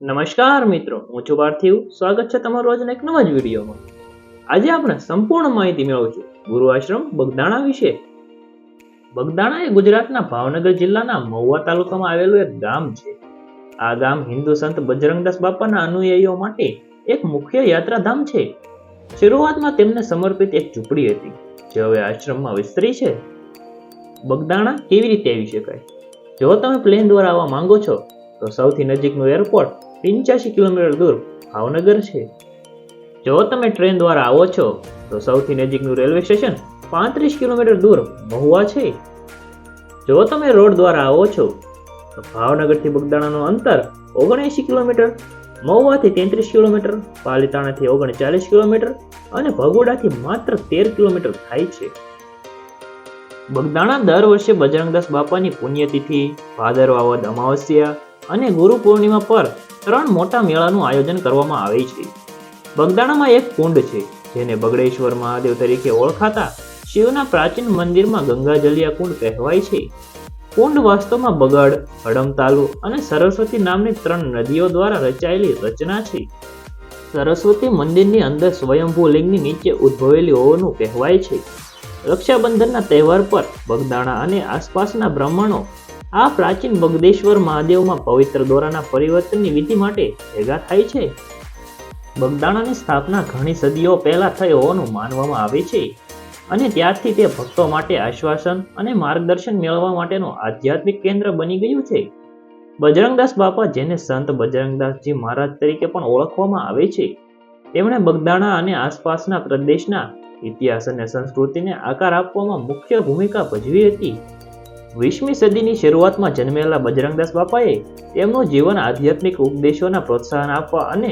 નમસ્કાર મિત્રો, હું છું પાર્થિવ. સ્વાગત છે તમારું આજના એક નવા જ વિડીયોમાં. આજે આપણે સંપૂર્ણ માહિતી મેળવીશું ગુરુ આશ્રમ બગદાણા વિશે. બગદાણા એ ગુજરાતના ભાવનગર જિલ્લાના મહુવા તાલુકામાં આવેલું એક ગામ છે. આ ગામ હિન્દુ સંત બજરંગદાસ બાપાના અનુયાયીઓ માટે એક મુખ્ય યાત્રાધામ છે. શરૂઆતમાં તેમને સમર્પિત એક ઝૂંપડી હતી, જે હવે આશ્રમમાં વિસ્તરી છે. બગદાણા કેવી રીતે આવી શકાય? જો તમે પ્લેન દ્વારા આવવા માંગો છો તો સૌથી નજીકનું એરપોર્ટ 85 કિલોમીટર દૂર ભાવનગર છે. જો તમે ટ્રેન દ્વારા આવો છો તો સૌથી નજીકનું રેલવે સ્ટેશન 35 કિલોમીટર દૂર મહુવા છે. જો તમે રોડ દ્વારા આવો છો તો ભાવનગરથી બગદાણાનું અંતર 79 કિલોમીટર, મહુવાથી 33 કિલોમીટર, પાલીતાણાથી 39 કિલોમીટર અને ભગોડાથી માત્ર 13 કિલોમીટર થાય છે. બગદાણા દર વર્ષે બજરંગદાસ બાપાની પુણ્યતિથિ, ભાદરવા વદ અમાવસ્યા અને ગુરુ પૂર્ણિમા પર 3 મોટા મેળાનું આયોજન કરવામાં આવે છે. બગદાણામાં એક કુંડ છે, જેને બગડેશ્વર મહાદેવ તરીકે ઓળખાતા શિવના પ્રાચીન મંદિરમાં ગંગાજલિયા કુંડ કહેવાય છે. કુંડ વાસ્તવમાં બગડ, હડમતાલુ અને સરસ્વતી નામની 3 નદીઓ દ્વારા રચાયેલી રચના છે. સરસ્વતી મંદિરની અંદર સ્વયંભૂ લિંગની નીચે ઉદ્ભવેલી હોવાનું કહેવાય છે. રક્ષાબંધનના તહેવાર પર બગદાણા અને આસપાસના બ્રાહ્મણો આ પ્રાચીન બગદેશ્વર મહાદેવમાં પવિત્ર દોરાના પરિવર્તનની વિધિ માટે ભેગા થાય છે. બગદાણાની સ્થાપના ઘણી સદીઓ પહેલા થઈ હોવાનું માનવામાં આવે છે અને ત્યારથી તે ભક્તો માટે આશ્વાસન અને માર્ગદર્શન મેળવવા માટેનું આધ્યાત્મિક કેન્દ્ર બની ગયું છે. બજરંગદાસ બાપા, જેને સંત બજરંગદાસજી મહારાજ તરીકે પણ ઓળખવામાં આવે છે, તેમણે બગદાણા અને આસપાસના પ્રદેશના ઇતિહાસ અને સંસ્કૃતિને આકાર આપવામાં મુખ્ય ભૂમિકા ભજવી હતી. 20મી સદીની શરૂઆતમાં જન્મેલા બજરંગદાસ બાપાએ તેમનું જીવન આધ્યાત્મિક ઉપદેશોના પ્રોત્સાહન આપવા અને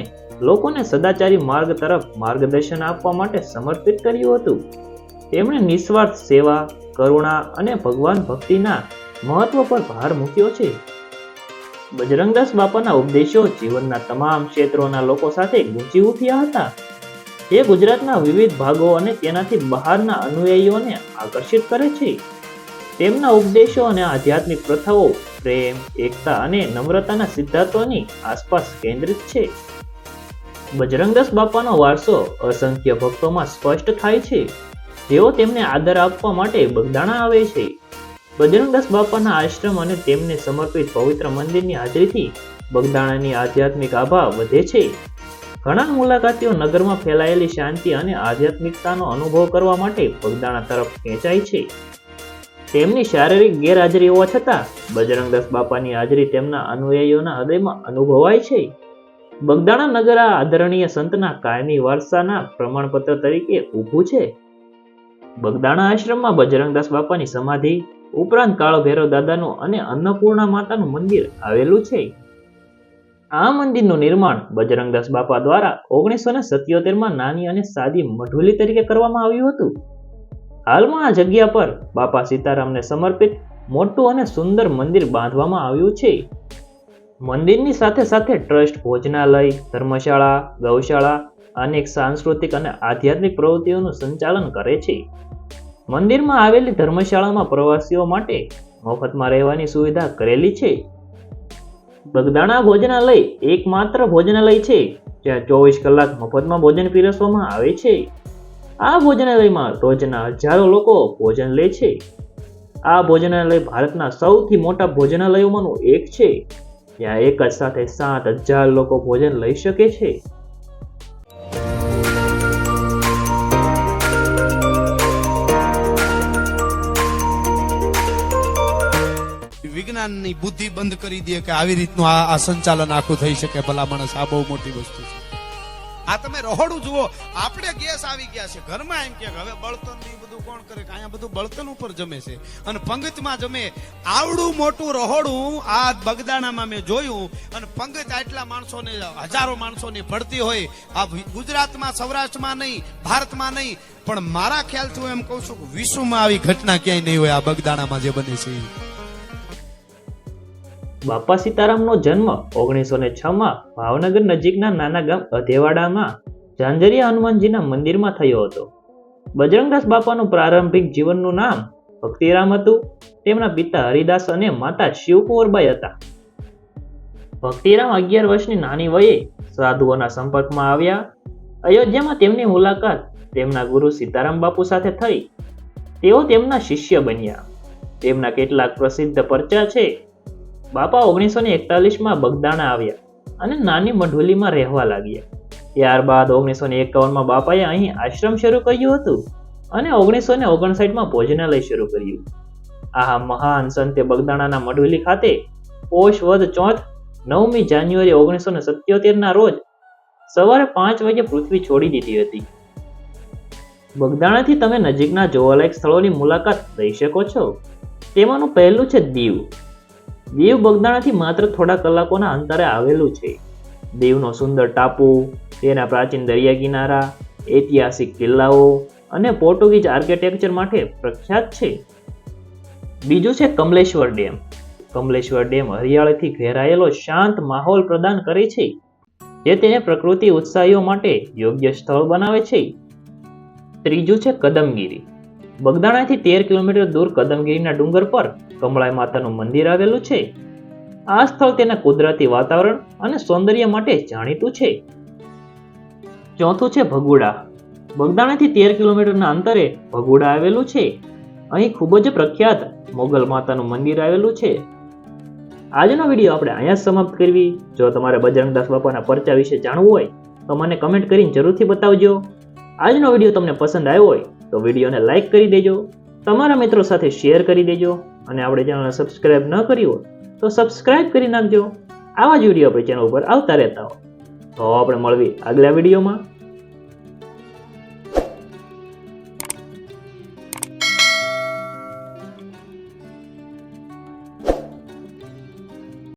લોકોને સદાચારી માર્ગ તરફ માર્ગદર્શન આપવા માટે સમર્પિત કર્યું હતું. તેમણે નિસ્વાર્થ સેવા, કરુણા અને ભગવાન ભક્તિના મહત્વ પર ભાર મૂક્યો છે. બજરંગદાસ બાપાના ઉપદેશો જીવનના તમામ ક્ષેત્રોના લોકો સાથે ગૂંચી ઉઠ્યા હતા, જે ગુજરાતના વિવિધ ભાગો અને તેનાથી બહારના અનુયાયીઓને આકર્ષિત કરે છે. તેમના ઉપદેશો અને આધ્યાત્મિક પ્રથાઓ પ્રેમ, એકતા અને નમ્રતાના સિદ્ધાંતોની આસપાસ કેન્દ્રિત છે. બજરંગદાસ બાપાનો વારસો અસંખ્ય ભક્તોમાં સ્પષ્ટ થાય છે, જેઓ તેમને આદર આપવા માટે બગદાણા આવે છે. બજરંગદાસ બાપાના આશ્રમ અને તેમને સમર્પિત પવિત્ર મંદિરની હાજરીથી બગદાણાની આધ્યાત્મિક આભા વધે છે. ઘણા મુલાકાતીઓ નગરમાં ફેલાયેલી શાંતિ અને આધ્યાત્મિકતાનો અનુભવ કરવા માટે બગદાણા તરફ ખેંચાય છે. તેમની શારીરિક ગેરહાજરી હોવા છતાં બજરંગદાસ બાપાની હાજરી તેમના અનુયાયીઓના હૃદયમાં અનુભવાય છે. બગદાણા નગર આ આદરણીય સંતના કાયમી વારસાના પ્રમાણપત્ર તરીકે ઊભું છે. બગદાણા આશ્રમમાં બજરંગદાસ બાપાની સમાધિ ઉપરાંત કાળો ભૈરવ દાદાનું અને અન્નપૂર્ણા માતાનું મંદિર આવેલું છે. આ મંદિરનું નિર્માણ બજરંગદાસ બાપા દ્વારા 1977માં નાની અને સાદી મઢુલી તરીકે કરવામાં આવ્યું હતું. હાલમાં આ જગ્યા પર બાપા સીતારામને સમર્પિત મોટું અને સુંદર મંદિર બાંધવામાં આવ્યું છે. મંદિરની સાથે સાથે ટ્રસ્ટ ભોજનાલય, ધર્મશાળા, ગૌશાળા, અનેક સાંસ્કૃતિક અને આધ્યાત્મિક પ્રવૃત્તિઓનું સંચાલન કરે છે. મંદિરમાં આવેલી ધર્મશાળામાં પ્રવાસીઓ માટે મફતમાં રહેવાની સુવિધા કરેલી છે. બગદાણા ભોજનાલય એકમાત્ર ભોજનાલય છે જ્યાં 24 કલાક મફતમાં ભોજન પીરસવામાં આવે છે. આ ભોજનાલયમાં રોજના હજારો લોકો ભોજન લે છે. આ ભોજનાલય ભારતના સૌથી મોટા ભોજનાલયોમાંનું એક છે, જ્યાં એક જ સાથે 7,000 લોકો ભોજન લઈ શકે છે. વિજ્ઞાનની બુદ્ધિ બંધ કરી દે કે આવી રીતનું આ સંચાલન આખું થઈ શકે. ભલા માણસ, આ બહુ મોટી વસ્તુ છે. આ તમે રહોડું જુઓ, આપણે ગેસ આવી ગયા છે ઘરમાં, એમ કે હવે બળતણ ની બધું કોણ કરે, અહીંયા બધું બળતણ ઉપર જમે છે અને પંગતમાં જમે. આવડું મોટું રહોડું આ બગદાણામાં મેં જોયું અને પંગત આટલા માણસોને, હજારો માણસોની ભરતી હોય. આ ગુજરાતમાં, સૌરાષ્ટ્રમાં નહીં, ભારતમાં નહીં, પણ મારા ખ્યાલથી હું એમ કહું છું કે વિશ્વમાં આવી ઘટના ક્યાંય નહીં હોય. આ બગદાણામાં જે બને છે. બાપા સીતારામનો જન્મ 1906માં ભાવનગર નજીકના નાના ગામ અધેવાડામાં ઝાંઝરિયા હનુમાનજીના મંદિરમાં થયો હતો. બજરંગદાસ બાપાનું પ્રારંભિક જીવનનું નામ ભક્તિરામ હતું. તેમના પિતા હરિદાસ અને માતા શિવકુંવરબાઈ હતા. ભક્તિરામ 11 વર્ષની નાની વયે સાધુઓના સંપર્કમાં આવ્યા. અયોધ્યામાં તેમની મુલાકાત તેમના ગુરુ સીતારામ બાપુ સાથે થઈ. તેઓ તેમના શિષ્ય બન્યા. તેમના કેટલાક પ્રસિદ્ધ પરચા છે. બાપા 1941માં બગદાણા આવ્યા અને નાની મઢુલીમાં રહેવા લાગ્યા. ત્યારબાદ 1951માં બાપાએ અહીં આશ્રમ શરૂ કર્યું હતું અને 1959માં ભોજનાલય શરૂ કર્યું. આ મહાન સંતે બગદાણાના મઢુલી ખાતે પોષ વદ ચોથ 9મી જાન્યુઆરી 1977ના રોજ સવારે 5 વાગે પૃથ્વી છોડી દીધી હતી. બગદાણાથી તમે નજીકના જોવાલાયક સ્થળોની મુલાકાત લઈ શકો છો. તેમાંનું પહેલું છે દીવ. દીવ બગદાણાથી માત્ર થોડા કલાકોના અંતરે આવેલું છે. દીવનો સુંદર ટાપુ, તેના પ્રાચીન દરિયા કિનારા, ઐતિહાસિક કિલ્લાઓ અને પોર્ટુગીઝ આર્કિટેક્ચર માટે પ્રખ્યાત છે. બીજું છે કમલેશ્વર ડેમ. કમલેશ્વર ડેમ હરિયાળીથી ઘેરાયેલો શાંત માહોલ પ્રદાન કરે છે, જે તેને પ્રકૃતિ ઉત્સાહીઓ માટે યોગ્ય સ્થળ બનાવે છે. ત્રીજું છે કદમગીરી. બગદાણાથી 13 કિલોમીટર દૂર કદમગીરીના ડુંગર પર કમળાઈ માતાનું મંદિર આવેલું છે. આ સ્થળ તેના કુદરતી વાતાવરણ અને સૌંદર્ય માટે જાણીતું છે. ચોથું છે ભગુડા. બગદાણાથી 13 કિલોમીટરના અંતરે ભગુડા આવેલું છે. અહીં ખૂબ જ પ્રખ્યાત મોગલ માતાનું મંદિર આવેલું છે. આજનો વિડીયો આપણે અહીંયા સમાપ્ત કરવી. જો તમારે બજરંગદાસ બાપાના પરચા વિશે જાણવું હોય તો મને કમેન્ટ કરીને જરૂરથી બતાવજો. આજનો વિડીયો તમને પસંદ આવ્યો હોય તો વિડીયોને લાઈક કરી દેજો, તમારા મિત્રો સાથે શેર કરી દેજો અને આપણે ચેનલને સબસ્ક્રાઇબ ન કરી હોય તો સબસ્ક્રાઇબ કરી નાખજો. આવા જ વિડીયો આપણે ચેનલ ઉપર આવતા રહેતા હોય. તો આપણે મળવી આગલા વિડીયોમાં.